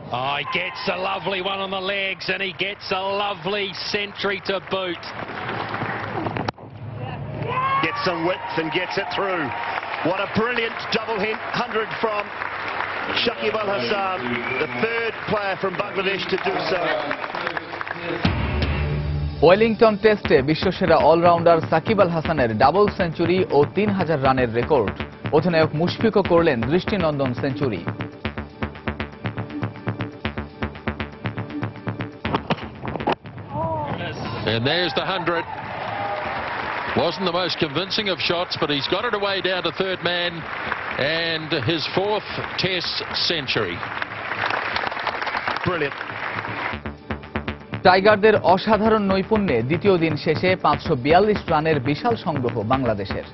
Oh, he gets a lovely one on the legs and he gets a lovely century to boot. Gets some width and gets it through. What a brilliant double 100 from Shakib Al Hasan, the third player from Bangladesh to do so. Wellington টেস্টে বিশ্বসেরা allrounder Shakib Al হাসানের double century ও 3000 রানের record. অধিনায়ক মুশফিকও করলেন দৃষ্টিনন্দন century. And there's the 100. Wasn't the most convincing of shots, but he's got it away down to third man and his fourth Test century. Brilliant. টাইগারদের অসাধারণ নৈপুণ্যে দ্বিতীয় দিন শেষে 542 রানের বিশাল সংগ্রহ বাংলাদেশের।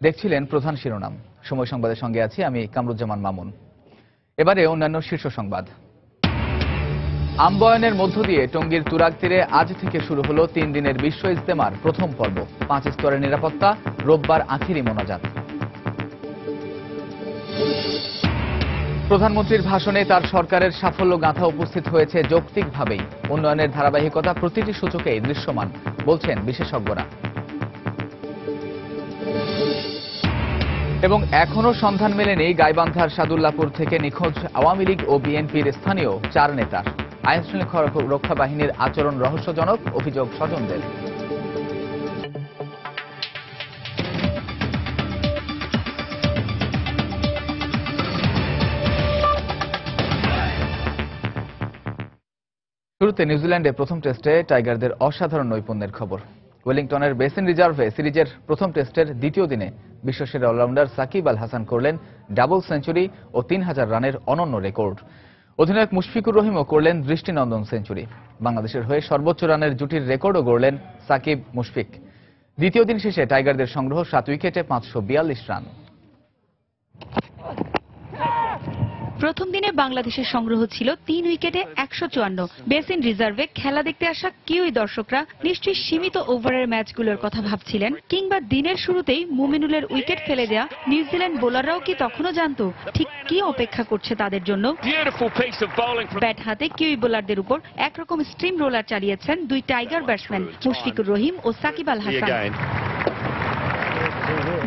দেখছিলেন প্রধান শিরোনাম। সময় সংবাদের সঙ্গে আছি আমি কামরুজ্জামান মামুন। এবারে অন্যান্য শীর্ষ সংবাদ। আম্বয়নের মধ্য দিয়ে টঙ্গীর তুরাগ তীরে আজ থেকে শুরু হলো 3 দিনের বিশ্ব ইজতেমার প্রথম পর্ব। 5 স্তরের নিরাপত্তা, রোববার আখিরি মোনাজাত। প্রধানমন্ত্রীর ভাষণে তার সরকারের সাফল্য গাঁথা উপস্থিত হয়েছে যৌক্তিকভাবেই। উন্নয়নের ধারাবাহিকতা প্রতিটি সূচকেই দৃশ্যমান বলছেন বিশেষজ্ঞরা। এবং এখনও সন্ধান মেলেনি গাইবান্ধার সাদুল্লাপুর থেকে নিখোঁজ আওয়ামী লীগ ও বিএনপির স্থানীয় 4 নেতার। আইনশৃঙ্খলা রক্ষা বাহিনীর আচরণ রহস্যজনক, অভিযোগ স্বজনদের। শুরুতে নিউজিল্যান্ডে প্রথম টেস্টে টাইগারদের অসাধারণ নৈপুণ্যের খবর। ওয়েলিংটনের বেসিন রিজার্ভে সিরিজের প্রথম টেস্টের দ্বিতীয় দিনে বিশ্বসেরা অলরাউন্ডার সাকিব আল হাসান করলেন ডাবল সেঞ্চুরি ও 3000 রানের অনন্য রেকর্ড। অধিনায়ক মুশফিকুর রহিমও করলেন দৃষ্টিনন্দন সেঞ্চুরি। বাংলাদেশের হয়ে সর্বোচ্চ রানের জুটির রেকর্ডও গড়লেন সাকিব মুশফিক। দ্বিতীয় দিন শেষে টাইগারদের সংগ্রহ 7 উইকেটে 542 রান। প্রথম দিনে বাংলাদেশের সংগ্রহ ছিল 3 উইকেটে 154। বেসিন রিজার্ভে খেলা দেখতে আসা কিউই দর্শকরা নিশ্চয়ই সীমিত ওভারের ম্যাচগুলোর কথা ভাবছিলেন, কিংবা দিনের শুরুতেই মুমিনুলের উইকেট ফেলে দেয়া নিউজিল্যান্ড বোলাররাও কি তখনও জানত ঠিক কি অপেক্ষা করছে তাদের জন্য। ব্যাট হাতে কিউই বোলারদের উপর একরকম স্ট্রিম রোলার চালিয়েছেন 2 টাইগার ব্যাটসম্যান মুশফিকুর রহিম ও সাকিব আল হাসান।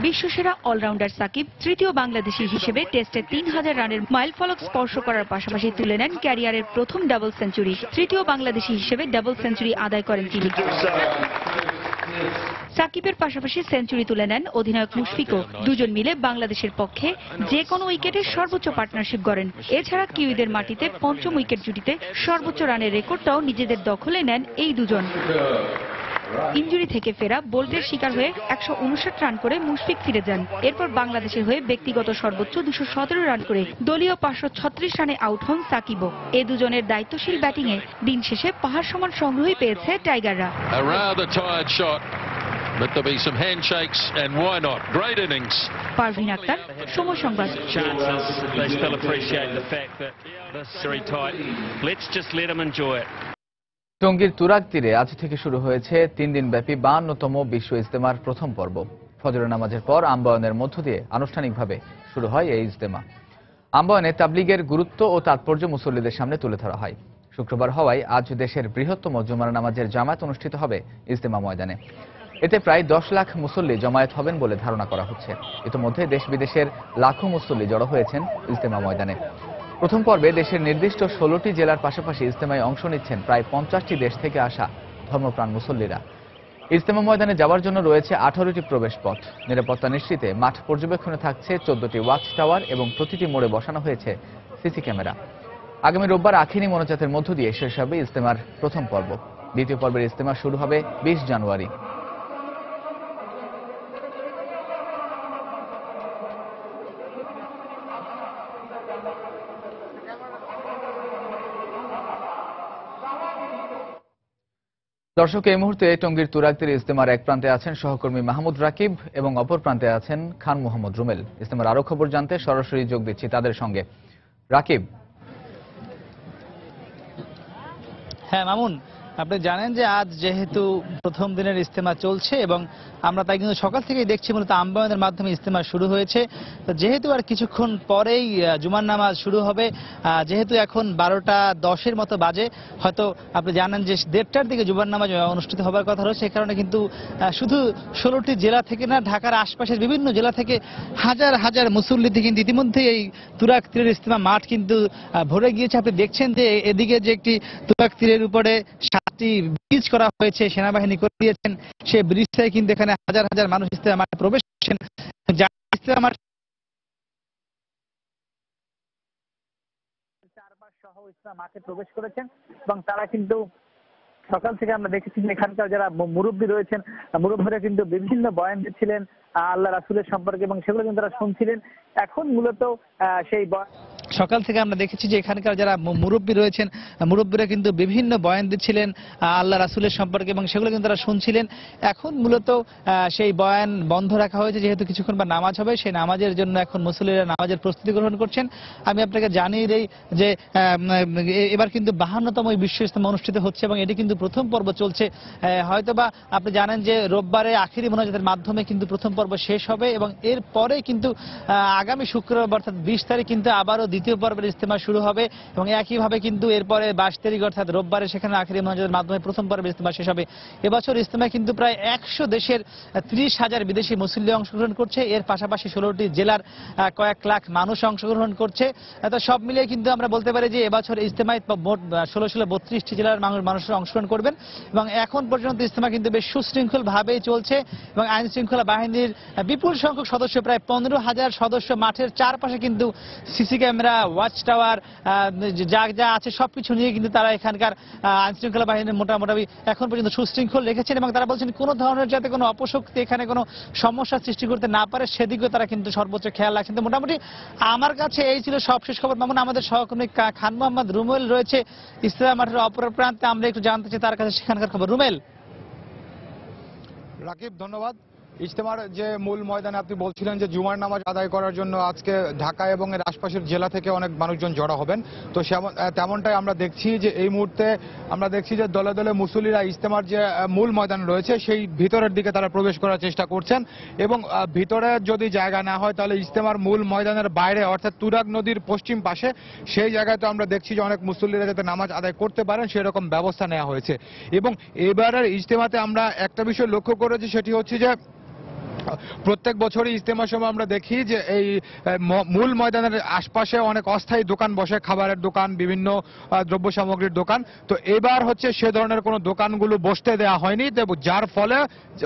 বিশ্বসেরা অলরাউন্ডার সাকিব তৃতীয় বাংলাদেশী হিসেবে টেস্টে 3000 রানের মাইলফলক স্পর্শ করার পাশাপাশি তুলে নেন ক্যারিয়ারের প্রথম ডাবল সেঞ্চুরি। তৃতীয় বাংলাদেশী হিসেবে ডাবল সেঞ্চুরি আদায় করেন তিনি। সাকিবের পাশাপাশি সেঞ্চুরি তুলে নেন অধিনায়ক মুশফিকও। দুজন মিলে বাংলাদেশের পক্ষে যে কোনো উইকেটের সর্বোচ্চ পার্টনারশিপ গড়েন। এছাড়া কিউইদের মাটিতে পঞ্চম উইকেট জুটিতে সর্বোচ্চ রানের রেকর্ডটাও নিজেদের দখলে নেন এই দুজন। ইনজুরি থেকে ফেরা বোল্টের শিকার হয়ে 159 রান করে মুশফিক ফিরে যান। এরপর বাংলাদেশের হয়ে ব্যক্তিগত সর্বোচ্চ 217 রান করে দলীয় 536 রানে আউট হন সাকিবও। এ দুজনের দায়িত্বশীল ব্যাটিংয়ে দিন শেষে পাহাড় সমান সংগ্রহই পেয়েছে টাইগাররা। But there'll be some handshakes and why not? Great innings. Parvin Akter, সময় সংবাদ। Chances, they still appreciate the fact that this is very tight. Let's just let them enjoy it. টঙ্গীর তুরাগ তীরে আজ থেকে শুরু হয়েছে 3 দিনব্যাপী 52তম বিশ্ব ইজতেমার প্রথম পর্ব। ফজরের নামাজের পর আম্বায়নের মধ্য দিয়ে আনুষ্ঠানিকভাবে শুরু হয় এই ইজতেমা। আম্বায়নে তাবলিগের গুরুত্ব ও তাৎপর্য মুসল্লিদের সামনে তুলে ধরা হয়। শুক্রবার হওয়ায় আজ দেশের বৃহত্তম জুমার নামাজের জামায়াত অনুষ্ঠিত হবে ইজতেমা ময়দানে। এতে প্রায় 10 লাখ মুসল্লি জমায়েত হবেন বলে ধারণা করা হচ্ছে। ইতিমধ্যে দেশ বিদেশের লাখো মুসল্লি জড়ো হয়েছেন ইজতেমা ময়দানে। প্রথম পর্বে দেশের নির্দিষ্ট 16টি জেলার পাশাপাশি ইজতেমায় অংশ নিচ্ছেন প্রায় 50টি দেশ থেকে আসা ধর্মপ্রাণ মুসল্লিরা। ইজতেমা ময়দানে যাওয়ার জন্য রয়েছে 18টি প্রবেশ পথ। নিরাপত্তা নিশ্চিতে মাঠ পর্যবেক্ষণে থাকছে 14টি ওয়াচ টাওয়ার এবং প্রতিটি মোড়ে বসানো হয়েছে সিসি ক্যামেরা। আগামী রোববার আখিরি মোনাজাতের মধ্য দিয়ে শেষ হবে ইজতেমার প্রথম পর্ব। দ্বিতীয় পর্বের ইজতেমা শুরু হবে 20 জানুয়ারি। দর্শক, এই মুহূর্তে টঙ্গীর তুরাগ তীরে ইজতেমার এক প্রান্তে আছেন সহকর্মী মাহমুদ রাকিব এবং অপর প্রান্তে আছেন খান মোহাম্মদ রুমেল। ইজতেমার আরো খবর জানতে সরাসরি যোগ দিচ্ছি তাদের সঙ্গে। রাকিব। হ্যাঁ মামুন, আপনি জানেন যে আজ যেহেতু প্রথম দিনের ইজতেমা চলছে এবং আমরা তাই কিন্তু সকাল থেকেই দেখছি মূলত আম্বায়নের মাধ্যমে ইজতেমা শুরু হয়েছে। তো যেহেতু আর কিছুক্ষণ পরেই জুমার নামাজ শুরু হবে, যেহেতু এখন 12টা 10 মতো বাজে, হয়তো আপনি জানেন যে 1:30টার দিকে জুমার নামাজ অনুষ্ঠিত হবার কথা রয়েছে। এই কারণে কিন্তু শুধু 16টি জেলা থেকে না, ঢাকার আশপাশের বিভিন্ন জেলা থেকে হাজার হাজার মুসল্লি কিন্তু ইতিমধ্যে এই তুরাগ তীরের ইজতেমা মাঠ কিন্তু ভরে গিয়েছে। আপনি দেখছেন যে এদিকে যে একটি তুরাগ তীরের উপরে 7টি ব্রিজ করা হয়েছে, সেনাবাহিনী করে দিয়েছেন। সেই ব্রিজ থেকে কিন্তু এখানে হাজার হাজার মানুষ ইজতেমা মাঠে প্রবেশ করছেন। ইজতেমা মাঠ চারপাশ সহ ইজতেমা মাঠে প্রবেশ করেছেন এবং তারা কিন্তু সকাল থেকে আমরা দেখেছি যে এখানকার যারা মুরব্বী রয়েছেন, মুরব্বীরা কিন্তু বিভিন্ন বয়ান দিচ্ছিলেন আল্লাহ রাসূলের সম্পর্কে এবং সেগুলো কিন্তু তারা শুনছিলেন। এখন মূলত সেই সকাল থেকে আমরা দেখেছি যে এখানকার যারা মুরব্বী রয়েছেন, মুরব্বীরা কিন্তু বিভিন্ন বয়ান দিচ্ছিলেন আল্লাহ রাসূলের সম্পর্কে এবং সেগুলো কিন্তু তারা শুনছিলেন। এখন মূলত সেই বয়ান বন্ধ রাখা হয়েছে, যেহেতু কিছুক্ষণ পর নামাজ হবে। সেই নামাজের জন্য এখন মুসল্লিরা নামাজের প্রস্তুতি গ্রহণ করছেন। আমি আপনাকে জানিয়ে দেই যে এবার কিন্তু 52তম বিশ্ব ইজতেমা অনুষ্ঠিত হচ্ছে এবং এটি কিন্তু প্রথম পর্ব চলছে। হয়তোবা আপনি জানেন যে রোববারে আখিরি মোনাজাতের মাধ্যমে কিন্তু প্রথম পর্ব শেষ হবে এবং এরপরে কিন্তু আগামী শুক্রবার অর্থাৎ 20 তারিখ কিন্তু আবারও দ্বিতীয় পর্বের ইজতেমা শুরু হবে এবং একইভাবে কিন্তু এরপরে 22 তারিখ অর্থাৎ রোববারে সেখানে আখিরি মোনাজাতের মাধ্যমে প্রথম পর্বের ইজতেমা শেষ হবে। এবছর ইজতেমায় কিন্তু প্রায় 100 দেশের 30,000 বিদেশি মুসল্লি অংশগ্রহণ করছে। এর পাশাপাশি 16টি জেলার কয়েক লাখ মানুষ অংশগ্রহণ করছে। তো সব মিলিয়ে কিন্তু আমরা বলতে পারি যে এবছর ইজতেমায় মোট 32টি জেলার মানুষের অংশগ্রহণ করবেন এবং এখন পর্যন্ত ইজতেমা কিন্তু বেশ সুশৃঙ্খল ভাবেই চলছে এবং আইন শৃঙ্খলা বাহিনীর বিপুল সংখ্যক সদস্য, প্রায় 15,000 সদস্য মাঠের চারপাশে কিন্তু সিসি ক্যামেরা, ওয়াচ টাওয়ার যা আছে সবকিছু নিয়ে কিন্তু তারা এখানকার আইন শৃঙ্খলা বাহিনীর মোটামুটি এখন পর্যন্ত সুশৃঙ্খল রেখেছেন এবং তারা বলছেন কোনো ধরনের যাতে কোনো অপশক্তি এখানে কোনো সমস্যা সৃষ্টি করতে না পারে সেদিকেও তারা কিন্তু সর্বোচ্চ খেয়াল রাখছেন। তো মোটামুটি আমার কাছে এই ছিল সবশেষ খবর। মামুন, আমাদের সহকর্মী খান মোহাম্মদ রুমেল রয়েছে ইজতেমা মাঠের অপর প্রান্তে, আমরা একটু জানতে চাই তার কাছে সেখানকার খবর। রুমেল। রাকিব, ধন্যবাদ। ইজতেমার যে মূল ময়দানে আপনি বলছিলেন যে জুমার নামাজ আদায় করার জন্য আজকে ঢাকা এবং এর আশপাশের জেলা থেকে অনেক মানুষজন জড়ো হবেন। তো তেমনটাই আমরা দেখছি যে এই মুহূর্তে আমরা দেখছি যে দলে দলে মুসল্লিরা ইজতেমার যে মূল ময়দান রয়েছে সেই ভিতরের দিকে তারা প্রবেশ করার চেষ্টা করছেন এবং ভিতরে যদি জায়গা না হয় তাহলে ইজতেমার মূল ময়দানের বাইরে অর্থাৎ তুরাগ নদীর পশ্চিম পাশে সেই জায়গায় তো আমরা দেখছি যে অনেক মুসল্লিরা যাতে নামাজ আদায় করতে পারেন সেরকম ব্যবস্থা নেওয়া হয়েছে। এবং এবারের ইজতেমাতে আমরা একটা বিষয় লক্ষ্য করেছি, সেটি হচ্ছে যে প্রত্যেক বছরই ইজতেমার সময় আমরা দেখি যে এই মূল ময়দানের আশপাশে অনেক অস্থায়ী দোকান বসে, খাবারের দোকান, বিভিন্ন দ্রব্য সামগ্রীর দোকান। তো এবার হচ্ছে সে ধরনের কোনো দোকানগুলো বসতে দেওয়া হয়নি, যার ফলে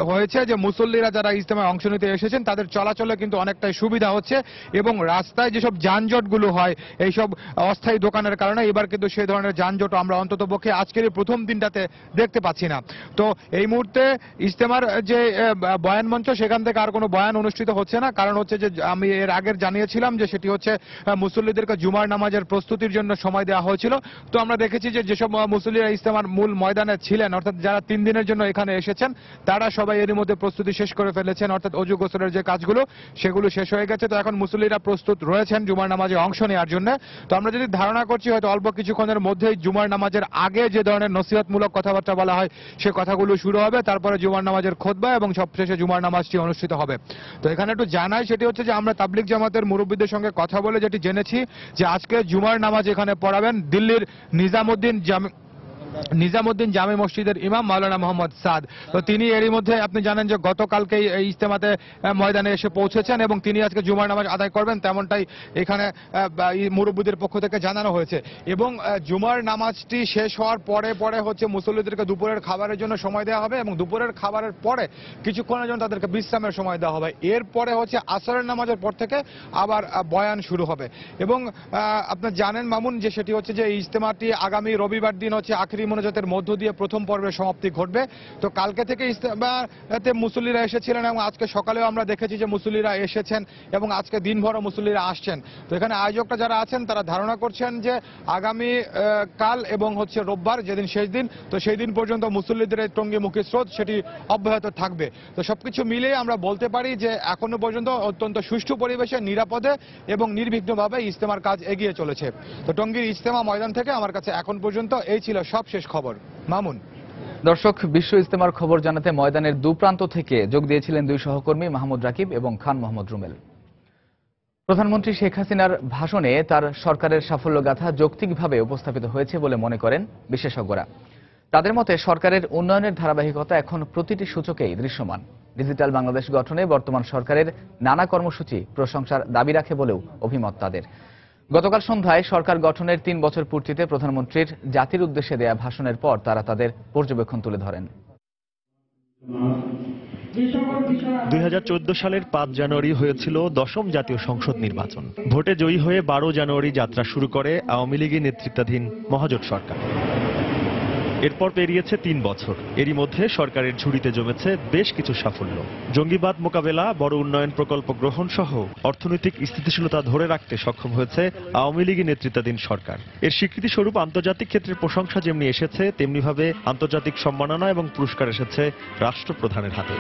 হয়েছে যে মুসল্লিরা যারা ইজতেমায় অংশ নিতে এসেছেন তাদের চলাচলে কিন্তু অনেকটাই সুবিধা হচ্ছে এবং রাস্তায় যেসব যানজটগুলো হয় এইসব অস্থায়ী দোকানের কারণে এবার কিন্তু সেই ধরনের যানজট আমরা অন্ততপক্ষে আজকের এই প্রথম দিনটাতে দেখতে পাচ্ছি না। তো এই মুহূর্তে ইজতেমার যে বয়ান মঞ্চ সেখান থেকে আর কোনো বয়ান অনুষ্ঠিত হচ্ছে না, কারণ হচ্ছে যে আমি এর আগের জানিয়েছিলাম যে সেটি হচ্ছে মুসল্লিদেরকে জুমার নামাজের প্রস্তুতির জন্য সময় দেওয়া হয়েছিল। তো আমরা দেখেছি যে যেসব মুসল্লিরা ইজতেমার মূল ময়দানে ছিলেন অর্থাৎ যারা 3 দিনের জন্য এখানে এসেছেন তারা সবাই এরই মধ্যে প্রস্তুতি শেষ করে ফেলেছেন, অর্থাৎ অজু গোসলের যে কাজগুলো সেগুলো শেষ হয়ে গেছে। তো এখন মুসল্লিরা প্রস্তুত রয়েছেন জুমার নামাজে অংশ নেওয়ার জন্য। তো আমরা যদি ধারণা করছি হয়তো অল্প কিছুক্ষণের মধ্যেই জুমার নামাজের আগে যে ধরনের নসিহতমূলক কথাবার্তা বলা হয় সে কথাগুলো শুরু হবে, তারপরে জুমার নামাজের খুতবা এবং সবশেষে জুমার নামাজটি অনুষ্ঠিত হবে। তো এখানে একটু জানাই, সেটি হচ্ছে যে আমরা তাবলিগ জামাতের মুরব্বীদের সঙ্গে কথা বলে যেটি জেনেছি যে আজকে জুমার নামাজ এখানে পড়াবেন দিল্লির নিজামুদ্দিন জামে মসজিদের ইমাম মাওলানা মোহাম্মদ সাদ। তো তিনি এরই মধ্যে আপনি জানেন যে গতকালকে এই ইজতেমাতে ময়দানে এসে পৌঁছেছেন এবং তিনি আজকে জুমার নামাজ আদায় করবেন, তেমনটাই এখানে মুরব্বীদের পক্ষ থেকে জানানো হয়েছে। এবং জুমার নামাজটি শেষ হওয়ার পরে হচ্ছে মুসল্লিদেরকে দুপুরের খাবারের জন্য সময় দেওয়া হবে এবং দুপুরের খাবারের পরে কিছুক্ষণের জন্য তাদেরকে বিশ্রামের সময় দেওয়া হবে। এরপরে হচ্ছে আসরের নামাজের পর থেকে আবার বয়ান শুরু হবে। এবং আপনার জানেন মামুন যে সেটি হচ্ছে যে ইজতেমাটি আগামী রবিবার দিন হচ্ছে আখিরি মোনাজাতের মধ্য দিয়ে প্রথম পর্বের সমাপ্তি ঘটবে। তো কালকে থেকে ইজতেমাতে মুসল্লিরা এসেছিলেন এবং আজকে সকালেও আমরা দেখেছি যে মুসল্লিরা এসেছেন এবং আজকে দিনভরও মুসল্লিরা আসছেন। তো এখানে আয়োজকরা যারা আছেন তারা ধারণা করছেন যে আগামী কাল এবং হচ্ছে রোববার যেদিন শেষ দিন, তো সেই দিন পর্যন্ত মুসল্লিদের টঙ্গীমুখী স্রোত সেটি অব্যাহত থাকবে। তো সবকিছু মিলিয়ে আমরা বলতে পারি যে এখনো পর্যন্ত অত্যন্ত সুষ্ঠু পরিবেশে নিরাপদে এবং নির্বিঘ্নভাবে ইজতেমার কাজ এগিয়ে চলেছে। তো টঙ্গীর ইজতেমা ময়দান থেকে আমার কাছে এখন পর্যন্ত এই ছিল সব শেষ খবর। মামুন। দর্শক, বিশ্ব ইজতেমার খবর জানাতে ময়দানের দুপ্রান্ত থেকে যোগ দিয়েছিলেন দুই সহকর্মী মাহমুদ রাকিব এবং খান মোহাম্মদ রুমেল। প্রধানমন্ত্রী শেখ হাসিনার ভাষণে তার সরকারের সাফল্যগাথা যৌক্তিকভাবে উপস্থাপিত হয়েছে বলে মনে করেন বিশেষজ্ঞরা। তাদের মতে সরকারের উন্নয়নের ধারাবাহিকতা এখন প্রতিটি সূচকেই দৃশ্যমান। ডিজিটাল বাংলাদেশ গঠনে বর্তমান সরকারের নানা কর্মসূচি প্রশংসার দাবি রাখে বলেও অভিমত তাদের। গতকাল সন্ধ্যায় সরকার গঠনের ৩ বছর পূর্তিতে প্রধানমন্ত্রীর জাতির উদ্দেশ্যে দেয়া ভাষণের পর তারা তাদের পর্যবেক্ষণ তুলে ধরেন। 2014 সালের 5 জানুয়ারি হয়েছিল 10ম জাতীয় সংসদ নির্বাচন। ভোটে জয়ী হয়ে 12 জানুয়ারি যাত্রা শুরু করে আওয়ামী লীগের নেতৃত্বাধীন মহাজোট সরকার। এরপর পেরিয়েছে 3 বছর। এরই মধ্যে সরকারের ঝুড়িতে জমেছে বেশ কিছু সাফল্য। জঙ্গিবাদ মোকাবেলা, বড় উন্নয়ন প্রকল্প গ্রহণ সহ অর্থনৈতিক স্থিতিশীলতা ধরে রাখতে সক্ষম হয়েছে আওয়ামী লীগের নেতৃত্বাধীন সরকার। এর স্বীকৃতি স্বরূপ আন্তর্জাতিক ক্ষেত্রে প্রশংসা যেমনি এসেছে, তেমনিভাবে আন্তর্জাতিক সম্মাননা এবং পুরস্কার এসেছে রাষ্ট্রপ্রধানের হাতে।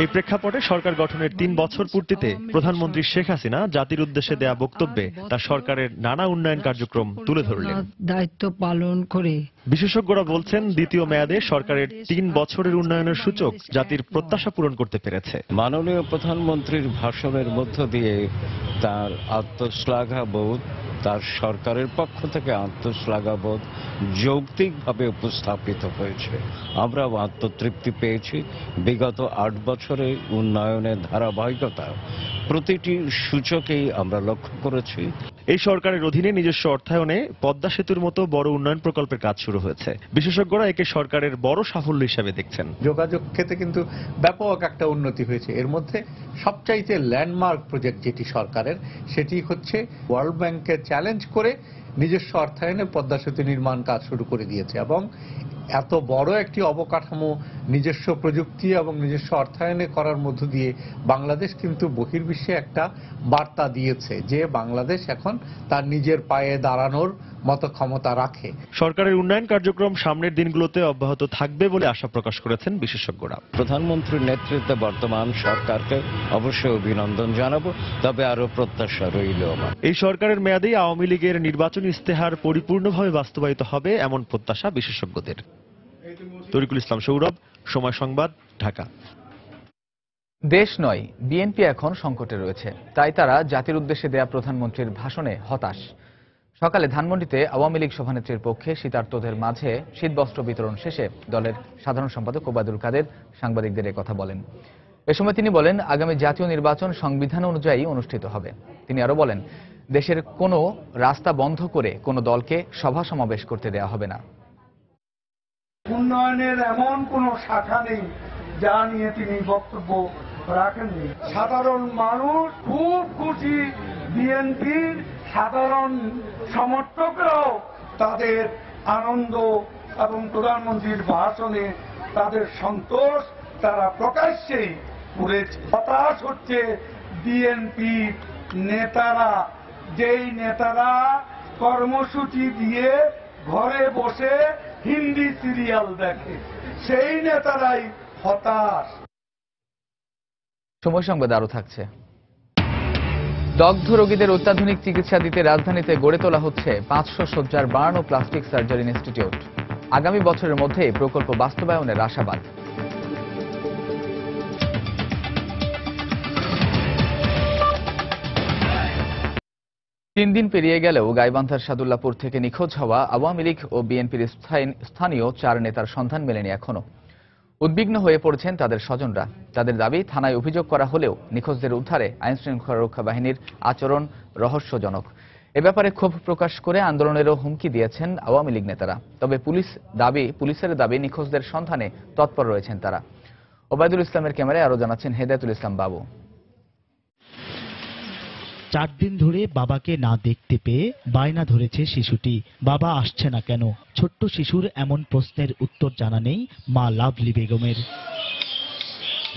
এই প্রেক্ষাপটে সরকার গঠনের 3 বছর পূর্তিতে প্রধানমন্ত্রী শেখ হাসিনা জাতির উদ্দেশ্যে দেয়া বক্তব্যে তার সরকারের নানা উন্নয়ন কার্যক্রম তুলে ধরলেন। দায়িত্ব পালন করে বিশেষজ্ঞরা বলছেন, দ্বিতীয় মেয়াদে সরকারের 3 বছরের উন্নয়নের সূচক জাতির প্রত্যাশা পূরণ করতে পেরেছে। মাননীয় প্রধানমন্ত্রীর ভাষণের মধ্য দিয়ে তার আত্মশ্লাঘাবোধ, তার সরকারের পক্ষ থেকে আত্মশ্লাঘাবোধ যৌক্তিকভাবে উপস্থাপিত হয়েছে। আমরাও আত্মতৃপ্তি পেয়েছি। বিগত 8 বছরে উন্নয়নের ধারাবাহিকতা প্রতিটি সূচকেই আমরা লক্ষ্য করেছি। এই সরকারের অধীনে নিজস্ব অর্থায়নে পদ্মা সেতুর মতো বড় উন্নয়ন প্রকল্পের কাজ শুরু হয়েছে। বিশেষজ্ঞরা একে সরকারের বড় সাফল্য হিসেবে দেখছেন। যোগাযোগ ক্ষেত্রে কিন্তু ব্যাপক একটা উন্নতি হয়েছে। এর মধ্যে সবচাইতে ল্যান্ডমার্ক প্রজেক্ট যেটি সরকারের, সেটি হচ্ছে ওয়ার্ল্ড ব্যাংককে চ্যালেঞ্জ করে নিজস্ব অর্থায়নে পদ্মা সেতু নির্মাণ কাজ শুরু করে দিয়েছে এবং এত বড় একটি অবকাঠামো নিজস্ব প্রযুক্তি এবং নিজস্ব অর্থায়নে করার মধ্য দিয়ে বাংলাদেশ কিন্তু বহির্বিশ্বে একটা বার্তা দিয়েছে যে বাংলাদেশ এখন তার নিজের পায়ে দাঁড়ানোর মতো ক্ষমতা রাখে। সরকারের উন্নয়ন কার্যক্রম সামনের দিনগুলোতে অব্যাহত থাকবে বলে আশা প্রকাশ করেছেন বিশেষজ্ঞরা। প্রধানমন্ত্রীর নেতৃত্বে বর্তমান সরকারকে অবশ্যই অভিনন্দন জানাবো, তবে আরো প্রত্যাশা রইল। এই সরকারের মেয়াদেই আওয়ামী লীগের নির্বাচনী ইস্তেহার পরিপূর্ণভাবে বাস্তবায়িত হবে এমন প্রত্যাশা বিশেষজ্ঞদের। তরিকুল ইসলাম সৌরভ, সময় সংবাদ, ঢাকা। দেশ নয়, বিএনপি এখন সংকটে রয়েছে, তাই তারা জাতির উদ্দেশ্যে দেয়া প্রধানমন্ত্রীর ভাষণে হতাশ। সকালে ধানমন্ডিতে আওয়ামী লীগ সভানেত্রীর পক্ষে শীতার্তদের মাঝে শীতবস্ত্র বিতরণ শেষে দলের সাধারণ সম্পাদক ওবায়দুল কাদের সাংবাদিকদের কথা বলেন। এ সময় তিনি বলেন, আগামী জাতীয় নির্বাচন সংবিধান অনুযায়ী অনুষ্ঠিত হবে। তিনি আরো বলেন, দেশের কোনো রাস্তা বন্ধ করে কোনো দলকে সভা সমাবেশ করতে দেওয়া হবে না। উন্নয়নের এমন কোন শাখা নেই যা নিয়ে তিনি বক্তব্য রাখেননি। সাধারণ মানুষ খুব খুশি, বিএনপির সাধারণ সমর্থকরাও তাদের আনন্দ এবং প্রধানমন্ত্রীর ভাষণে তাদের সন্তোষ তারা প্রকাশ্যেই করেছে। হতাশ হচ্ছে বিএনপি নেতারা, যেই নেতারা কর্মসূচি দিয়ে ঘরে বসে হিন্দি সিরিয়াল দেখে, সেই নেতারাই হতাশ। সময় সংবাদ আরো থাকছে। দগ্ধ রোগীদের অত্যাধুনিক চিকিৎসা দিতে রাজধানীতে গড়ে তোলা হচ্ছে 500 শয্যার বার্ন ও প্লাস্টিক সার্জারি ইনস্টিটিউট। আগামী বছরের মধ্যে এই প্রকল্প বাস্তবায়নের আশাবাদ। 3 দিন পেরিয়ে গেলেও গাইবান্ধার সাদুল্লাপুর থেকে নিখোঁজ হওয়া আওয়ামী লীগ ও বিএনপির স্থানীয় 4 নেতার সন্ধান মেলেনি এখনো। উদ্বিগ্ন হয়ে পড়েছেন তাদের স্বজনরা। তাদের দাবি, থানায় অভিযোগ করা হলেও নিখোঁজদের উদ্ধারে আইনশৃঙ্খলা রক্ষা বাহিনীর আচরণ রহস্যজনক। এ ব্যাপারে ক্ষোভ প্রকাশ করে আন্দোলনেরও হুমকি দিয়েছেন আওয়ামী লীগ নেতারা। তবে পুলিশের দাবি নিখোঁজদের সন্ধানে তৎপর রয়েছেন তারা। ওবায়দুল ইসলামের ক্যামেরায় আরো জানাচ্ছেন হেদায়েতুল ইসলাম বাবু। 4 দিন ধরে বাবাকে না দেখতে পেয়ে বায়না ধরেছে শিশুটি। বাবা আসছে না কেন? ছোট্ট শিশুর এমন প্রশ্নের উত্তর জানা নেই মা লাভলি বেগমের।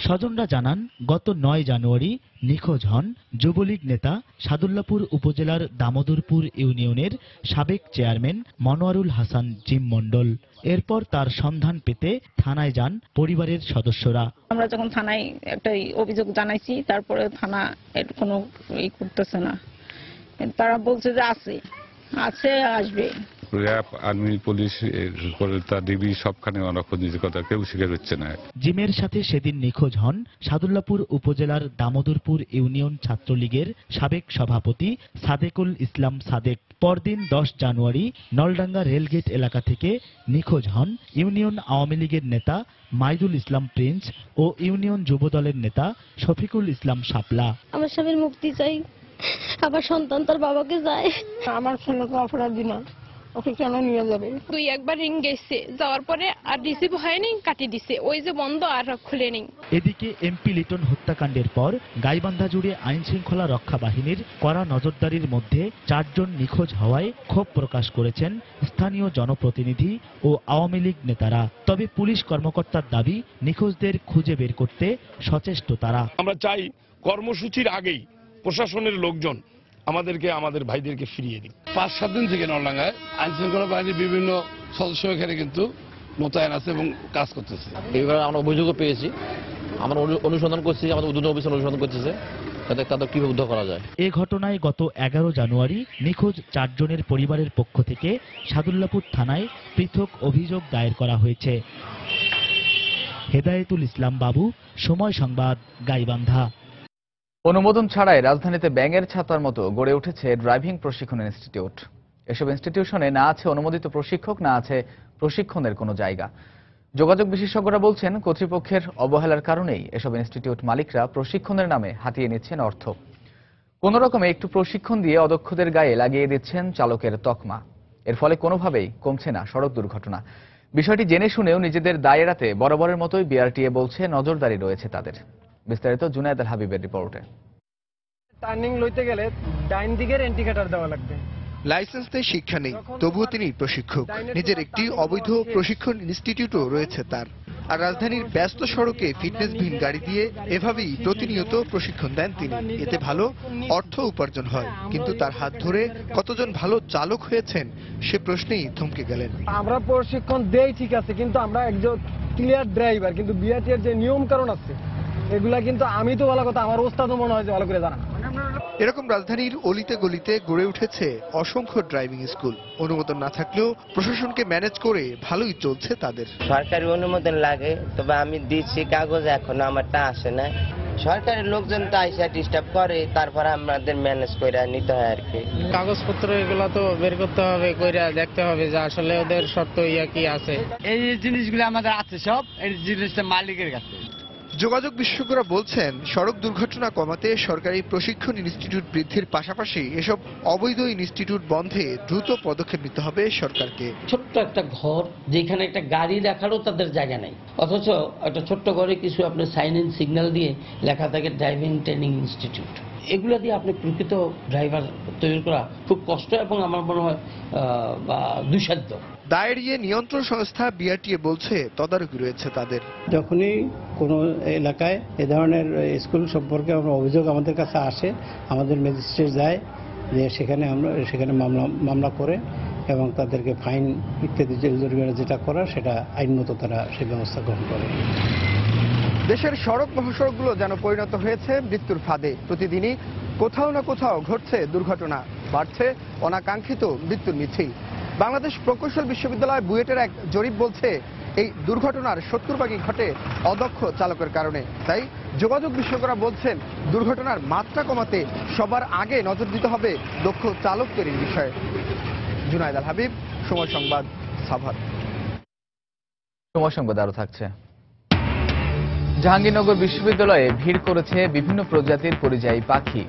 স্বজনরা জানান, গত 9 জানুয়ারি নিখোঁজ হন যুবলীগ নেতা সাদুল্লাপুর উপজেলার দামোদরপুর ইউনিয়নের সাবেক চেয়ারম্যান মনোয়ারুল হাসান জিম মণ্ডল। এরপর তার সন্ধান পেতে থানায় যান পরিবারের সদস্যরা। আমরা যখন থানায় একটা অভিযোগ জানাইছি, তারপরে থানা কোনো করতেছে না। তারা বলছে যে আছে আসবে। র্যাব, আর্মি, পুলিশ, তার ডিবি সবখানে অনক্ষণ কথা কেউ স্বীকার হচ্ছে না। জিমের সাথে সেদিন নিখোঁজ হন সাদুল্লাপুর উপজেলার দামোদরপুর ইউনিয়ন ছাত্রলীগের সাবেক সভাপতি সাদেকুল ইসলাম সাদেক। পরদিন 10 জানুয়ারি নলডাঙ্গা রেলগেট এলাকা থেকে নিখোঁজ হন ইউনিয়ন আওয়ামী লীগের নেতা মাইদুল ইসলাম প্রিন্স ও ইউনিয়ন যুবদলের নেতা শফিকুল ইসলাম শাপলা। আমার স্বামীর মুক্তি চাই, আমার সন্তান তার বাবাকে চায়। আমার ছেলে তো অপরাধী না, ওকে কেন নিয়ে যাবে? 2-1 রিং গেছে, যাওয়ার পরে আর রিসিভ হয়নি, কাটি দিছে, ওই যে বন্ধ আর খুলেনি। এদিকে এমপি লিটন হত্যাকাণ্ডের পর গাইবান্ধা জুড়ে আইন শৃঙ্খলা রক্ষা বাহিনীর কড়া নজরদারির মধ্যে 4 জন নিখোঁজ হওয়ায় ক্ষোভ প্রকাশ করেছেন স্থানীয় জনপ্রতিনিধি ও আওয়ামী লীগ নেতারা। তবে পুলিশ কর্মকর্তার দাবি, নিখোঁজদের খুঁজে বের করতে সচেষ্ট তারা। আমরা চাই কর্মসূচির আগেই প্রশাসনের লোকজন আমাদের ভাইদেরকে ফিরিয়ে দিন। 5-7 দিন থেকে নলডাঙ্গায় আইন শৃঙ্খলা বাহিনীর বিভিন্ন সদস্য এখানে কিন্তু মোতায়েন আছে এবং কাজ করতেছে। এইবার আমরা অভিযোগও পেয়েছি, আমরা অনুসন্ধান করছি, আমাদের উদ্যোগ অফিস অনুসন্ধান করতেছে তাদের কিভাবে উদ্ধার করা যায়। এ ঘটনায় গত 11 জানুয়ারি নিখোঁজ 4 জনের পরিবারের পক্ষ থেকে সাদুল্লাপুর থানায় পৃথক অভিযোগ দায়ের করা হয়েছে। হেদায়েতুল ইসলাম বাবু, সময় সংবাদ, গাইবান্ধা। অনুমোদন ছাড়াই রাজধানীতে ব্যাঙের ছাতার মতো গড়ে উঠেছে ড্রাইভিং প্রশিক্ষণ ইনস্টিটিউট। এসব ইনস্টিটিউশনে না আছে অনুমোদিত প্রশিক্ষক, না আছে প্রশিক্ষণের কোনো জায়গা। যোগাযোগ বিশেষজ্ঞরা বলছেন, কর্তৃপক্ষের অবহেলার কারণেই এসব ইনস্টিটিউট মালিকরা প্রশিক্ষণের নামে হাতিয়ে নিচ্ছেন অর্থ। কোনো রকমে একটু প্রশিক্ষণ দিয়ে অদক্ষদের গায়ে লাগিয়ে দিচ্ছেন চালকের তকমা। এর ফলে কোনোভাবেই কমছে না সড়ক দুর্ঘটনা। বিষয়টি জেনে শুনেও নিজেদের দায় এড়াতে বরাবরের মতোই বিআরটিএ বলছে নজরদারি রয়েছে তাদের। বিস্তারিত জুনায়েদ আল হাবিবের রিপোর্টে। টার্নিং লইতে গেলে ডাইন দিকের ইন্ডিকেটর দেওয়া লাগবে। লাইসেন্স নেই, শিক্ষা নেই, তবুও তিনি প্রশিক্ষক। নিজের একটি অবৈধ প্রশিক্ষণ ইনস্টিটিউটও রয়েছে তার। আর রাজধানীর ব্যস্ত সড়কে ফিটনেসবিহীন গাড়ি দিয়ে এভাবেই প্রতিনিয়ত প্রশিক্ষণ দেন তিনি। এতে ভালো অর্থ উপার্জন হয়, কিন্তু তার হাত ধরে কতজন ভালো চালক হয়েছেন সে প্রশ্নেই থমকে গেলেন। আমরা প্রশিক্ষণ দেই ঠিক আছে, কিন্তু আমরা একজন ক্লিয়ার ড্রাইভার, কিন্তু বিআরটিএর যে নিয়ম কারণ আছে এগুলা কিন্তু আমি তো ভালো কথা, আমার ওস্তাদও মনে হয় যে ভালো করে জানা। এরকম রাজধানীর অলিতে গলিতে গড়ে উঠেছে অসংখ্য ড্রাইভিং স্কুল। অনুমোদন না থাকলেও প্রশাসনকে ম্যানেজ করে ভালোই চলছে তাদের। সরকারি অনুমোদন লাগে, তবে আমি দিচ্ছি কাগজ, এখনো আমারটা আসে না। সরকারের লোকজন তো আইসা ডিস্টার্ব করে, তারপর আমাদের ম্যানেজ করে নিতে হয় আর কি। কাগজপত্র এগুলো তো বের করতে হবে, কইরা দেখতে হবে যে আসলে ওদের শর্ত কি আছে। এই জিনিসগুলো আমাদের আছে, সব এই জিনিসটা মালিকের কাছে। যোগাযোগ বিশেষজ্ঞরা বলছেন, সড়ক দুর্ঘটনা কমাতে সরকারি প্রশিক্ষণ ইনস্টিটিউট বৃদ্ধির পাশাপাশি এসব অবৈধ ইনস্টিটিউট বন্ধে দ্রুত পদক্ষেপ নিতে হবে সরকারকে। ছোট্ট একটা ঘর, যেখানে একটা গাড়ি রাখারও তাদের জায়গা নাই, অথচ একটা ছোট্ট ঘরে কিছু আপনি সাইন ইন সিগন্যাল দিয়ে লেখা থাকে ড্রাইভিং ট্রেনিং ইনস্টিটিউট। এগুলো দিয়ে আপনি প্রকৃত ড্রাইভার তৈরি করা খুব কষ্ট এবং আমার মনে হয় দুঃসাধ্য। দায়েরিয়ে নিয়ন্ত্রণ সংস্থা বিআরটিএ বলছে তদারকি রয়েছে তাদের। যখনই কোনো এলাকায় এ ধরনের স্কুল সম্পর্কে আমরা অভিযোগ আমাদের কাছে আসে, আমাদের ম্যাজিস্ট্রেট যায়, যে সেখানে মামলা করে এবং তাদেরকে ফাইন ইত্যাদি জরিমানা যেটা করা সেটা আইনমত তারা সেই ব্যবস্থা গ্রহণ করে। দেশের সড়ক মহাসড়কগুলো যেন পরিণত হয়েছে মৃত্যুর ফাঁদে। প্রতিদিনই কোথাও না কোথাও ঘটছে দুর্ঘটনা, বাড়ছে অনাকাঙ্ক্ষিত মৃত্যুর মিছিল। বাংলাদেশ প্রকৌশল বিশ্ববিদ্যালয় বুয়েটের এক জরিপ বলছে, এই দুর্ঘটনার 70% ঘটে অদক্ষ চালকের কারণে। তাই যোগাযোগ বিশেষজ্ঞরা বলছেন, দুর্ঘটনার মাত্রা কমাতে সবার আগে নজর দিতে হবে দক্ষ চালক তৈরির বিষয়ে। জুনায়েদ আল হাবিব, সময় সংবাদ, সাভার। সময় সংবাদ আরো থাকছে। জাহাঙ্গীরনগর বিশ্ববিদ্যালয়ে ভিড় করেছে বিভিন্ন প্রজাতির পরিযায়ী পাখি।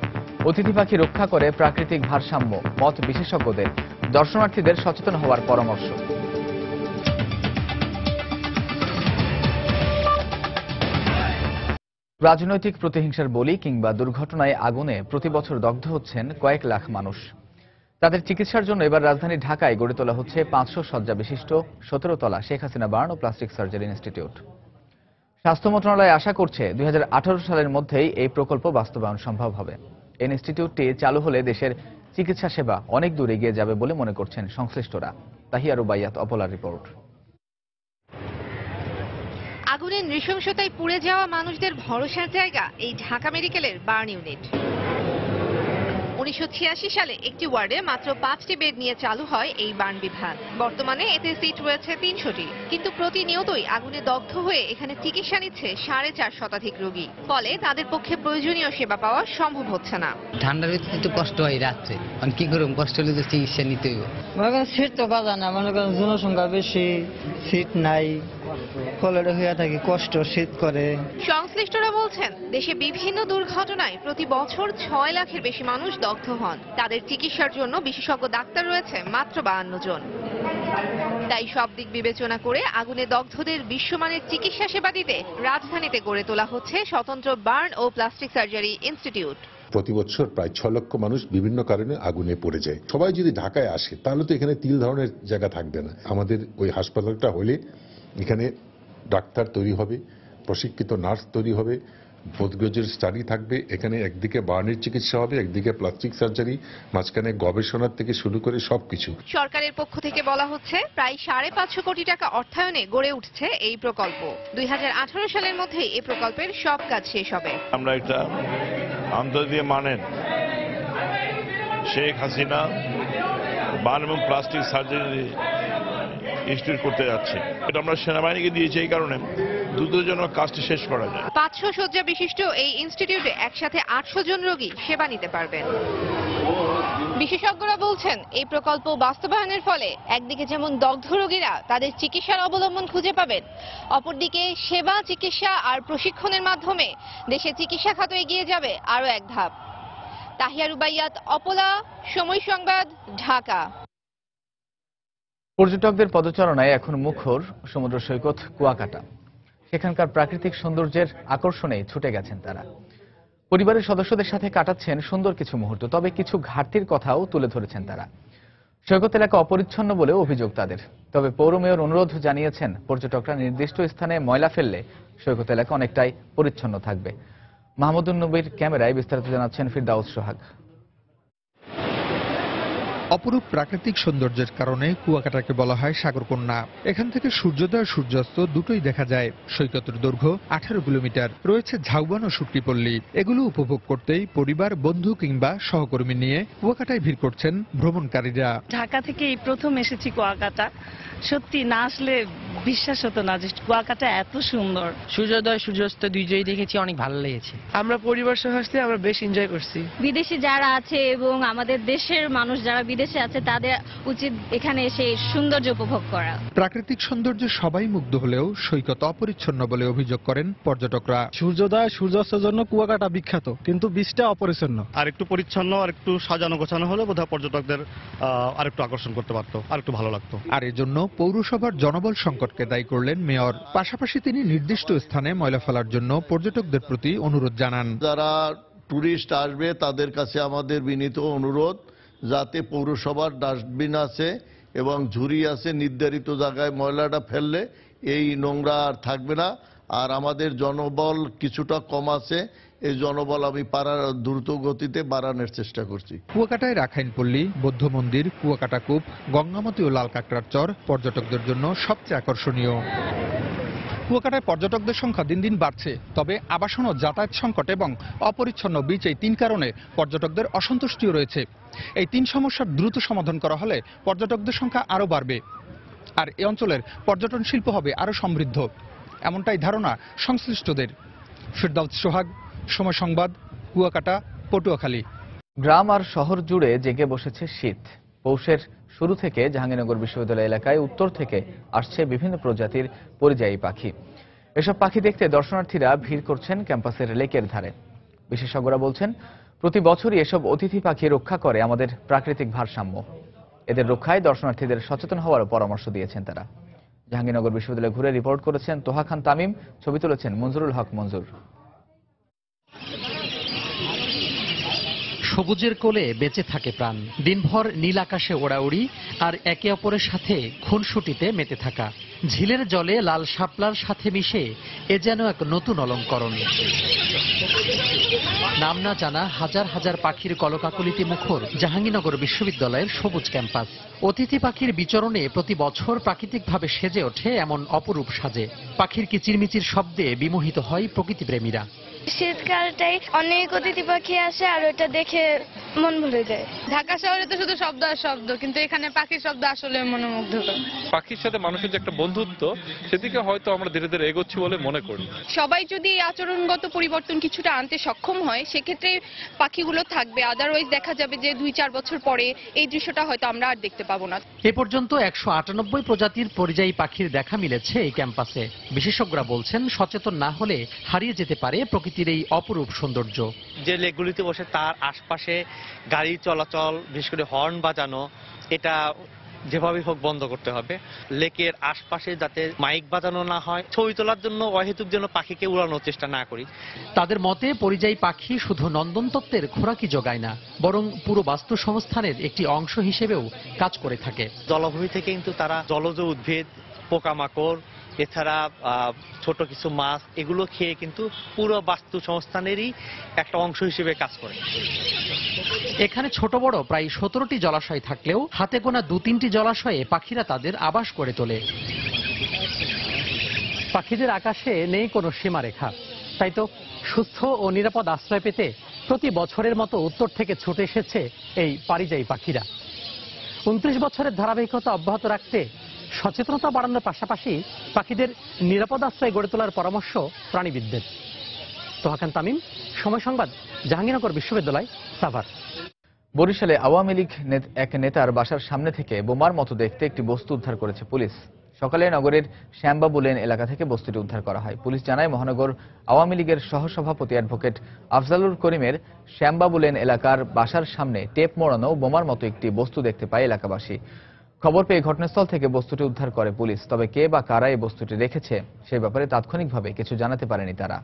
অতিথি পাখি রক্ষা করে প্রাকৃতিক ভারসাম্য, মত বিশেষজ্ঞদের। দর্শনার্থীদের সচেতন হওয়ার পরামর্শ। রাজনৈতিক প্রতিহিংসার বলি কিংবা দুর্ঘটনায় আগুনে প্রতি বছর দগ্ধ হচ্ছেন কয়েক লাখ মানুষ। তাদের চিকিৎসার জন্য এবার রাজধানী ঢাকায় গড়ে তোলা হচ্ছে 500 শয্যা বিশিষ্ট 17 তলা শেখ হাসিনা বার্ন ও প্লাস্টিক সার্জারি ইনস্টিটিউট। স্বাস্থ্য মন্ত্রণালয় আশা করছে 2018 সালের মধ্যেই এই প্রকল্প বাস্তবায়ন সম্ভব হবে। এই ইনস্টিটিউটটি চালু হলে দেশের চিকিৎসা সেবা অনেক দূর এগিয়ে যাবে বলে মনে করছেন সংশ্লিষ্টরা। তাহিয়া রুবাইয়াত, অপলার রিপোর্ট। আগুনের নৃশংসতায় পুড়ে যাওয়া মানুষদের ভরসার জায়গা এই ঢাকা মেডিকেলের বার্ন ইউনিট। 1986 সালে একটি ওয়ার্ডে মাত্র 5টি বেড নিয়ে চালু হয় এই বার্ন বিভাগ। বর্তমানে এতে সিট রয়েছে 300টি, কিন্তু প্রতিনিয়তই আগুনে দগ্ধ হয়ে এখানে চিকিৎসা নিচ্ছে 4.5 শতাধিক রোগী। ফলে তাদের পক্ষে প্রয়োজনীয় সেবা পাওয়া সম্ভব হচ্ছে না। ঠান্ডার ভিতরে একটু কষ্ট হয় রাত্রে, কি করুন, কষ্ট হলে তো চিকিৎসা নিতে হইব। মনে করেন সিট তো বাজা না, মনে করেন জনসংখ্যা বেশি, সিট নাই, কলেরা হয়ে থাকে, কষ্ট শীত করে। সংশ্লিষ্টরা বলছেন, দেশে বিভিন্ন দুর্ঘটনায় প্রতি বছর 6 লাখের বেশি মানুষ দগ্ধ হন। তাদের চিকিৎসার জন্য বিশেষজ্ঞ ডাক্তার রয়েছে মাত্র 52 জন। তাই সব দিক বিবেচনা করে আগুনে দগ্ধদের বিশ্বমানের চিকিৎসা সেবা দিতে রাজধানীতে গড়ে তোলা হচ্ছে স্বতন্ত্র বার্ন ও প্লাস্টিক সার্জারি ইনস্টিটিউট। প্রতি বছর প্রায় 6 লক্ষ মানুষ বিভিন্ন কারণে আগুনে পড়ে যায়। সবাই যদি ঢাকায় আসে তাহলে তো এখানে 3 ধরনের জায়গা থাকবে না। আমাদের ওই হাসপাতালটা হলে এখানে ডাক্তার তৈরি হবে, প্রশিক্ষিত নার্স তৈরি হবে, পোস্টগ্রাজুয়েট স্টাডি থাকবে। এখানে একদিকে বার্নের চিকিৎসা হবে, একদিকে প্লাস্টিক সার্জারি, মাঝখানে গবেষণার থেকে শুরু করে সবকিছু। সরকারের পক্ষ থেকে বলা হচ্ছে প্রায় 550 কোটি টাকা অর্থায়নে গড়ে উঠছে এই প্রকল্প। 2018 সালের মধ্যেই এই প্রকল্পের সব কাজ শেষ হবে। আমরা একটা আন্তর্জাতিক মানের শেখ হাসিনা বার্ন এবং প্লাস্টিক সার্জারি ইনস্টিটিউট করতে যাচ্ছি। এটা আমরা সেনাবাহিনীকে দিয়েছি এই কারণে দ্রুতের জন্য কাজটি শেষ করা যায়। 500 শয্যা বিশিষ্ট এই ইনস্টিটিউটে একসাথে 800 জন রোগী সেবা নিতে পারবেন। বিশেষজ্ঞরা বলছেন, এই প্রকল্প বাস্তবায়নের ফলে একদিকে যেমন দগ্ধ রোগীরা তাদের চিকিৎসার অবলম্বন খুঁজে পাবেন, অপরদিকে সেবা, চিকিৎসা আর প্রশিক্ষণের মাধ্যমে দেশে চিকিৎসা খাত এগিয়ে যাবে আরো এক ধাপ। তাহিয়া রুবাইয়াত, অপলা, সময় সংবাদ, ঢাকা। পর্যটকদের পদচারণায় এখন মুখর সমুদ্র সৈকত কুয়াকাটা। সেখানকার প্রাকৃতিক সৌন্দর্যের আকর্ষণে ছুটে গেছেন তারা। পরিবারের সদস্যদের সাথে কাটাচ্ছেন সুন্দর কিছু মুহূর্ত, তবে কিছু ঘাটতির কথাও তুলে ধরেছেন তারা। সৈকত এলাকা অপরিচ্ছন্ন বলেও অভিযোগ তাদের। তবে পৌর মেয়র অনুরোধ জানিয়েছেন, পর্যটকরা নির্দিষ্ট স্থানে ময়লা ফেললে সৈকত এলাকা অনেকটাই পরিচ্ছন্ন থাকবে। মাহমুদুন নবীর ক্যামেরায় বিস্তারিত জানাচ্ছেন ফিরদাউস সোহাগ। অপরূপ প্রাকৃতিক সৌন্দর্যের কারণে কুয়াকাটাকে বলা হয় সাগরকন্যা। এখান থেকে সূর্যোদয় সূর্যাস্ত দুটোই দেখা যায়। সৈকতের দৈর্ঘ্য 18 কিলোমিটার। রয়েছে ঝাউবন ও শুটকিপল্লী। এগুলো উপভোগ করতেই পরিবার, বন্ধু কিংবা সহকর্মী নিয়ে কুয়াকাটায় ভিড় করছেন ভ্রমণকারীরা। ঢাকা থেকে এই প্রথম এসেছি কুয়াকাটা। সত্যি না আসলে বিশ্বাস হতো না যে কুয়াকাটা এত সুন্দর। সূর্যোদয় সূর্যাস্ত দুইটাই দেখেছি, অনেক ভালো লেগেছে। আমরা পরিবার সহ আসলে আমরা বেশ এনজয় করছি। বিদেশি যারা আছে এবং আমাদের দেশের মানুষ যারা বিদেশে আছে তাদের উচিত এখানে এসে সৌন্দর্য উপভোগ করা। প্রাকৃতিক সৌন্দর্যে সবাই মুগ্ধ হলেও সৈকত অপরিচ্ছন্ন বলে অভিযোগ করেন পর্যটকরা। সূর্যোদয় সূর্যাস্তের জন্য কুয়াকাটা বিখ্যাত, কিন্তু বীজটা অপরিচ্ছন্ন। আর একটু পরিচ্ছন্ন, আর একটু সাজানো গোছানো হলে বোধহয় পর্যটকদের আর একটু আকর্ষণ করতে পারতো, আর একটু ভালো লাগতো। আর এর জন্য পৌরসভার জনবল সংকটকে দায়ী করলেন মেয়র। পাশাপাশি তিনি নির্দিষ্ট স্থানে ময়লা ফেলার জন্য পর্যটকদের প্রতি অনুরোধ জানান। যারা টুরিস্ট আসবে তাদের কাছে আমাদের বিনীত অনুরোধ, যাতে পৌরসভার ডাস্টবিন আছে এবং ঝুড়ি আছে, নির্ধারিত জায়গায় ময়লাটা ফেললে এই নোংরা আর থাকবে না। আর আমাদের জনবল কিছুটা কম আছে, এই জনবল আমি দ্রুত গতিতে বাড়ানোর চেষ্টা করছি। কুয়াকাটায় রাখাইনপল্লী, বৌদ্ধ মন্দির, কুয়াকাটা কূপ, গঙ্গামতি ও লাল কাঁকড়ার চর পর্যটকদের জন্য সবচেয়ে আকর্ষণীয়। কুয়াকাটায় পর্যটকদের সংখ্যা দিন দিন বাড়ছে, তবে আবাসন ও যাতায়াত সংকট এবং অপরিচ্ছন্ন বিচ, এই 3 কারণে পর্যটকদের অসন্তুষ্টিও রয়েছে। এই 3 সমস্যার দ্রুত সমাধান করা হলে পর্যটকদের সংখ্যা আরও বাড়বে, আর এই অঞ্চলের পর্যটন শিল্প হবে আরও সমৃদ্ধ, এমনটাই ধারণা সংশ্লিষ্টদের। ফিরদাউস সোহাগ, সময় সংবাদ, কুয়াকাটা, পটুয়াখালী। গ্রাম আর শহর জুড়ে জেগে বসেছে শীত। পৌষের শুরু থেকে জাহাঙ্গীরনগর বিশ্ববিদ্যালয় এলাকায় উত্তর থেকে আসছে বিভিন্ন প্রজাতির পরিযায়ী পাখি। এসব পাখি দেখতে দর্শনার্থীরা ভিড় করছেন ক্যাম্পাসের লেকের ধারে। বিশেষজ্ঞরা বলছেন, প্রতি বছরই এসব অতিথি পাখি রক্ষা করে আমাদের প্রাকৃতিক ভারসাম্য। এদের রক্ষায় দর্শনার্থীদের সচেতন হওয়ার পরামর্শ দিয়েছেন তারা। জাহাঙ্গীরনগর বিশ্ববিদ্যালয়ে ঘুরে রিপোর্ট করেছেন তোহা খান তামিম, ছবি তুলেছেন মঞ্জুরুল হক মঞ্জুর। সবুজের কোলে বেঁচে থাকে প্রাণ, দিনভর নীল আকাশে ওড়াউড়ি আর একে অপরের সাথে খুনসুটিতে মেতে থাকা। ঝিলের জলে লাল শাপলার সাথে মিশে এ যেন এক নতুন অলঙ্করণ। নাম না জানা হাজার হাজার পাখির কলকাকলিতে মুখর জাহাঙ্গীরনগর বিশ্ববিদ্যালয়ের সবুজ ক্যাম্পাস। অতিথি পাখির বিচরণে প্রতি বছর প্রাকৃতিকভাবে সেজে ওঠে এমন অপরূপ সাজে। পাখির কিচিরমিচির শব্দে বিমোহিত হয় প্রকৃতিপ্রেমীরা। শীতকালটাই অনেক অতিথি পাখি আসে আর ওটা দেখে মন ভরে যায়। ঢাকা শহরে তো শুধু শব্দ আর শব্দ, কিন্তু এখানে পাখির শব্দ আসলে মনোমুগ্ধকর। পাখির সাথে মানুষের যে একটা বন্ধুত্ব, সেদিকে হয়তো আমরা ধীরে ধীরে এগোচ্ছি বলে মনে করি। সবাই যদি এই আচরণগত পরিবর্তন কিছুটা আনতে সক্ষম হয়, সেক্ষেত্রে পাখিগুলো থাকবে। আদারওয়াইজ দেখা যাবে যে 2-4 বছর পরে এই দৃশ্যটা হয়তো আমরা আর দেখতে পাবো না। এ পর্যন্ত 198 প্রজাতির পরিযায়ী পাখির দেখা মিলেছে এই ক্যাম্পাসে। বিশেষজ্ঞরা বলছেন, সচেতন না হলে হারিয়ে যেতে পারে প্রকৃতির এই অপরূপ সৌন্দর্য। যে লেকগুলিতে বসে তার আশপাশে গাড়ি চলাচল, বিশেষ করে হর্ন বাজানো, এটা যেভাবে হোক বন্ধ করতে হবে। লেকের আশপাশে যাতে মাইক বাজানো না হয়, ছবি তোলার জন্য অহেতুক যেন পাখিকে উড়ানোর চেষ্টা না করি। তাদের মতে পরিযায়ী পাখি শুধু নন্দনতত্ত্বের খোরাকি যোগায় না, বরং পুরো বাস্তু সংস্থানের একটি অংশ হিসেবেও কাজ করে থাকে। জলভূমি থেকে কিন্তু তারা জলজ উদ্ভিদ, পোকামাকড়, এছাড়া ছোট কিছু মাছ, এগুলো খেয়ে কিন্তু পুরো বাস্তু সংস্থানেরই একটা অংশ হিসেবে কাজ করে। এখানে ছোট বড় প্রায় 17টি জলাশয় থাকলেও হাতে গোনা 2-3টি জলাশয়ে পাখিরা তাদের আবাস করে তোলে। পাখিদের আকাশে নেই কোনো সীমারেখা, তাই তো সুস্থ ও নিরাপদ আশ্রয় পেতে প্রতি বছরের মতো উত্তর থেকে ছুটে এসেছে এই পরিযায়ী পাখিরা। 29 বছরের ধারাবাহিকতা অব্যাহত রাখতে সচেতনতা বাড়ানোর পাশাপাশি পাখিদের নিরাপদ আশ্রয় গড়ে তোলার পরামর্শ প্রাণীবিদদের। তোহাকান তামিম, সময় সংবাদ, জাহাঙ্গীরনগর বিশ্ববিদ্যালয়, সাভার। বরিশালে আওয়ামী লীগ এক নেতার বাসার সামনে থেকে বোমার মতো দেখতে একটি বস্তু উদ্ধার করেছে পুলিশ। সকালে নগরের শ্যামবাবু লেন এলাকা থেকে বস্তুটি উদ্ধার করা হয়। পুলিশ জানায়, মহানগর আওয়ামী লীগের সহসভাপতি অ্যাডভোকেট আফজালুর করিমের শ্যামবাবু লেন এলাকার বাসার সামনে টেপ মোড়ানো বোমার মতো একটি বস্তু দেখতে পায় এলাকাবাসী। খবর পেয়ে ঘটনাস্থল থেকে বস্তুটি উদ্ধার করে পুলিশ। তবে কে বা কারা এই বস্তুটি রেখেছে সে ব্যাপারে তাৎক্ষণিকভাবে কিছু জানাতে পারেনি তারা।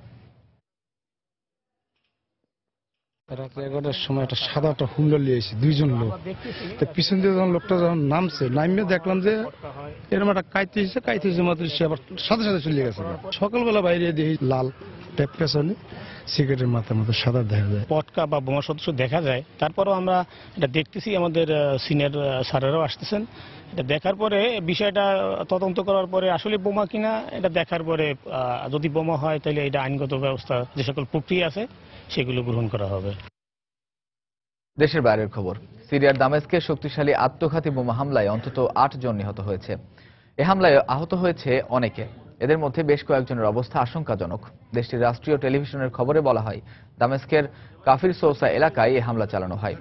রাত্রে 11টার সময় একটা সাদা একটা হুন্ডা নিয়ে এসে 2জন লোক, তো পিছন দিয়ে যখন লোকটা যখন নামছে, নামিয়ে দেখলাম যে এরকম একটা কাইতে এসে মাত্র সে আবার সাথে সাথে চলে গেছে। সকালবেলা বাইরে দেখি লাল টেপ পেছনে সিগারেটের মাথার মতো সাদা দেখা যায়, পটকা বা বোমা সদস্য দেখা যায়। তারপরও আমরা এটা দেখতেছি, আমাদের সিনিয়র স্যারেরাও আসতেছেন। এটা দেখার পরে বিষয়টা তদন্ত করার পরে আসলে বোমা কিনা এটা দেখার পরে যদি বোমা হয় তাহলে এটা আইনগত ব্যবস্থা, যে সকল প্রক্রিয়া আছে সেগুলো গ্রহণ করা হবে। দেশের বাইরের খবর। সিরিয়ার দামেস্কে শক্তিশালী আত্মঘাতী বোমা হামলায় অন্তত 8 জন নিহত হয়েছে। এ হামলায় আহত হয়েছে অনেকে, এদের মধ্যে বেশ কয়েকজনের অবস্থা আশঙ্কাজনক। দেশটির রাষ্ট্রীয় টেলিভিশনের খবরে বলা হয়, দামেস্কের কাফির সৌসা এলাকায় এই হামলা চালানো হয়।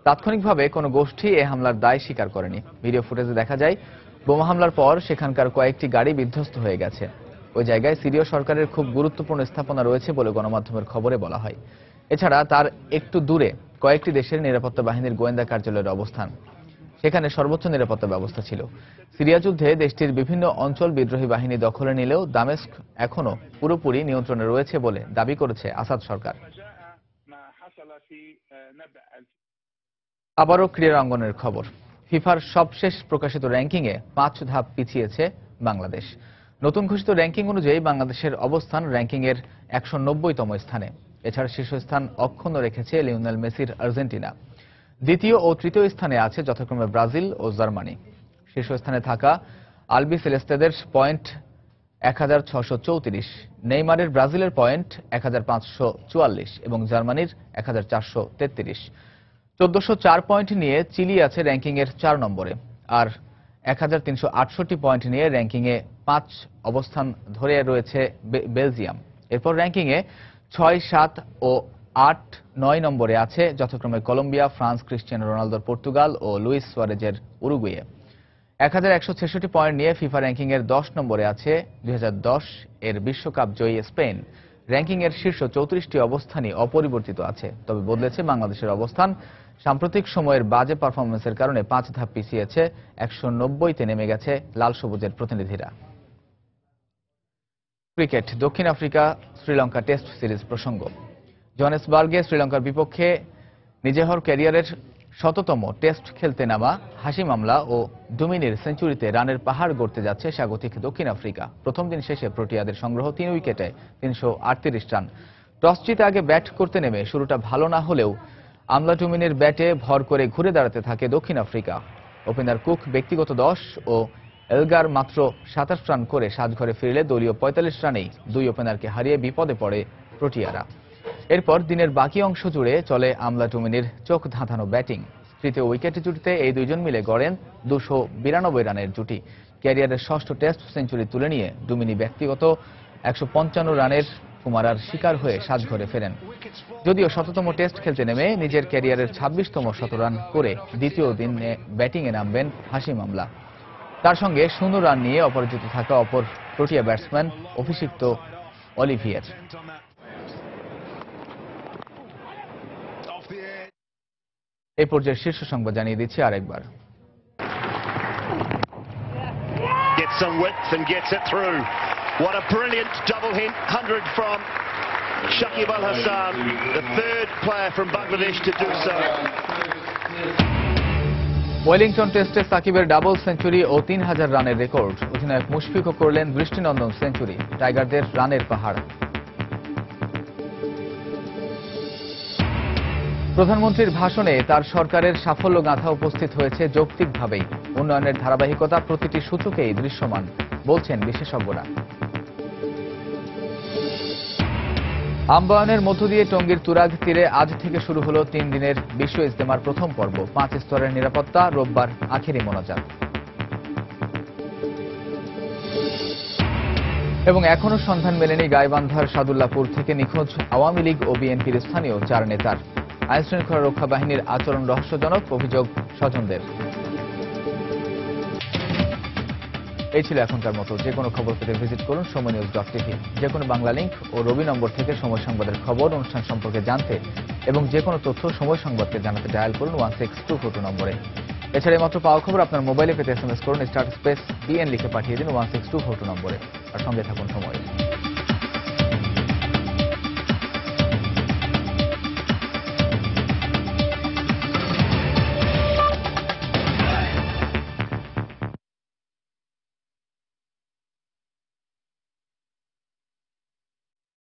তাৎক্ষণিকভাবে কোনো গোষ্ঠী এ হামলার দায় স্বীকার করেনি। ভিডিও ফুটেজে দেখা যায়, বোমা হামলার পর সেখানকার কয়েকটি গাড়ি বিধ্বস্ত হয়ে গেছে। ওই জায়গায় সিরীয় সরকারের খুব গুরুত্বপূর্ণ স্থাপনা রয়েছে বলে গণমাধ্যমের খবরে বলা হয়। এছাড়া তার একটু দূরে কয়েকটি দেশের নিরাপত্তা বাহিনীর গোয়েন্দা কার্যালয়ের অবস্থান, সেখানে সর্বোচ্চ নিরাপত্তা ব্যবস্থা ছিল। সিরিয়া যুদ্ধে দেশটির বিভিন্ন অঞ্চল বিদ্রোহী বাহিনী দখলে নিলেও দামেস্ক এখনো পুরোপুরি নিয়ন্ত্রণে রয়েছে বলে দাবি করেছে আসাদ সরকার। আবারও ক্রীড়া অঙ্গনের খবর। ফিফার সবশেষ প্রকাশিত র্যাঙ্কিংয়ে 5 ধাপ পিছিয়েছে বাংলাদেশ। নতুন ঘোষিত র্যাঙ্কিং অনুযায়ী বাংলাদেশের অবস্থান র্যাঙ্কিংয়ের 190তম স্থানে। এছাড়া শীর্ষস্থান অক্ষুণ্ণ রেখেছে লিওনেল মেসির আর্জেন্টিনা। দ্বিতীয় ও তৃতীয় স্থানে আছে যথাক্রমে ব্রাজিল ও জার্মানি। শীর্ষস্থানে থাকা আলবি সেলেস্তেদের পয়েন্ট 1634, নেইমারের ব্রাজিলের পয়েন্ট 1544 এবং জার্মানির 1433। 1404 পয়েন্ট নিয়ে চিলি আছে র্যাঙ্কিংয়ের 4 নম্বরে, আর 1368 পয়েন্ট নিয়ে র্যাঙ্কিংয়ে 5 অবস্থান ধরে রয়েছে বেলজিয়াম। এরপর র্যাঙ্কিংয়ে 6, 7 ও 8, 9 নম্বরে আছে যথাক্রমে কলম্বিয়া, ফ্রান্স, ক্রিস্টিয়ানো রোনালদোর পর্তুগাল ও লুইস সুয়ারেজের উরুগুয়ে। 1166 পয়েন্ট নিয়ে ফিফা র্যাঙ্কিংয়ের 10 নম্বরে আছে 2010 এর বিশ্বকাপ জয়ী স্পেন। র্যাঙ্কিংয়ের শীর্ষ 34টি অবস্থানই অপরিবর্তিত আছে। তবে বদলেছে বাংলাদেশের অবস্থান। সাম্প্রতিক সময়ের বাজে পারফরমেন্সের কারণে 5 ধাপ পিছিয়েছে, 190তে নেমে গেছে লাল সবুজের প্রতিনিধিরা। ক্রিকেট। দক্ষিণ আফ্রিকা শ্রীলঙ্কা টেস্ট সিরিজ প্রসঙ্গ। জোহানেসবার্গে শ্রীলঙ্কার বিপক্ষে নিজের ক্যারিয়ারের 100তম টেস্ট খেলতে নামা হাশিম আমলা ও ডুমিনির সেঞ্চুরিতে রানের পাহাড় গড়তে যাচ্ছে স্বাগতিক দক্ষিণ আফ্রিকা। প্রথম দিন শেষে প্রোটিয়াদের সংগ্রহ 3 উইকেটে 338 রান। টস জিতে আগে ব্যাট করতে নেমে শুরুটা ভালো না হলেও আমলা ডুমিনির ব্যাটে ভর করে ঘুরে দাঁড়াতে থাকে দক্ষিণ আফ্রিকা। ওপেনার কুক ব্যক্তিগত 10 ও এলগার মাত্র 27 রান করে সাজঘরে ফিরলে দলীয় 45 রানেই 2 ওপেনারকে হারিয়ে বিপদে পড়ে প্রোটিয়ারা। এরপর দিনের বাকি অংশ জুড়ে চলে আমলা ডুমিনির চোখ ধাঁধানো ব্যাটিং। তৃতীয় উইকেট জুটিতে এই দুইজন মিলে গড়েন 292 রানের জুটি। ক্যারিয়ারের ষষ্ঠ টেস্ট সেঞ্চুরি তুলে নিয়ে ডুমিনি ব্যক্তিগত 155 রানের কুমারার শিকার হয়ে সাজঘরে ফেরেন। যদিও শততম টেস্ট খেলতে নেমে নিজের ক্যারিয়ারের 26তম শতরান করে দ্বিতীয় দিনে ব্যাটিংয়ে নামবেন হাশিম আমলা। তার সঙ্গে 0 রান নিয়ে অপরাজিত থাকা অপর প্রোটিয়া ব্যাটসম্যান অভিষিক্ত অলিভিয়ার। এই পর্যায়ে শীর্ষ সংবাদ জানিয়ে দিচ্ছি আরেকবার। Gets some width and gets it through. What a brilliant double hit 100 from Shakib Al Hassan, the third player from Bangladesh to do so. Wellington টেস্টে সাকিবের ডাবল সেঞ্চুরি ও 3000 রানের রেকর্ড। অধিনায়ক মুশফিকও করলেন দৃষ্টিনন্দন সেঞ্চুরি। টাইগারদের রানের পাহাড়। প্রধানমন্ত্রীর ভাষণে তার সরকারের সাফল্য গাথা উপস্থিত হয়েছে যৌক্তিকভাবেই। উন্নয়নের ধারাবাহিকতা প্রতিটি সূচকেই দৃশ্যমান বলছেন বিশেষজ্ঞরা। আম্বায়নের মধ্য দিয়ে টঙ্গীর তুরাগ তীরে আজ থেকে শুরু হলো 3 দিনের বিশ্ব ইজতেমার প্রথম পর্ব। 5 স্তরের নিরাপত্তা, রোববার আখেরি মোনাজাত। এবং এখনো সন্ধান মেলেনি গাইবান্ধার সাদুল্লাপুর থেকে নিখোঁজ আওয়ামী লীগ ও বিএনপির স্থানীয় 4 নেতার। আইনশৃঙ্খলা রক্ষা বাহিনীর আচরণ রহস্যজনক, অভিযোগ স্বজনদের। এই ছিল এখনকার মতো। যে কোনো খবর পেতে ভিজিট করুন সময়নিউজ.tv। যে কোনো বাংলা লিংক ও রবি নম্বর থেকে সময় সংবাদের খবর, অনুষ্ঠান সম্পর্কে জানতে এবং যে কোনো তথ্য সময় সংবাদকে জানাতে ডায়াল করুন 16242 নম্বরে। এছাড়া মাত্র পাওয়া খবর আপনার মোবাইলে পেতে SMS করুন *BN লিখে পাঠিয়ে দিন 16242 নম্বরে। আর সঙ্গে থাকুন সময়।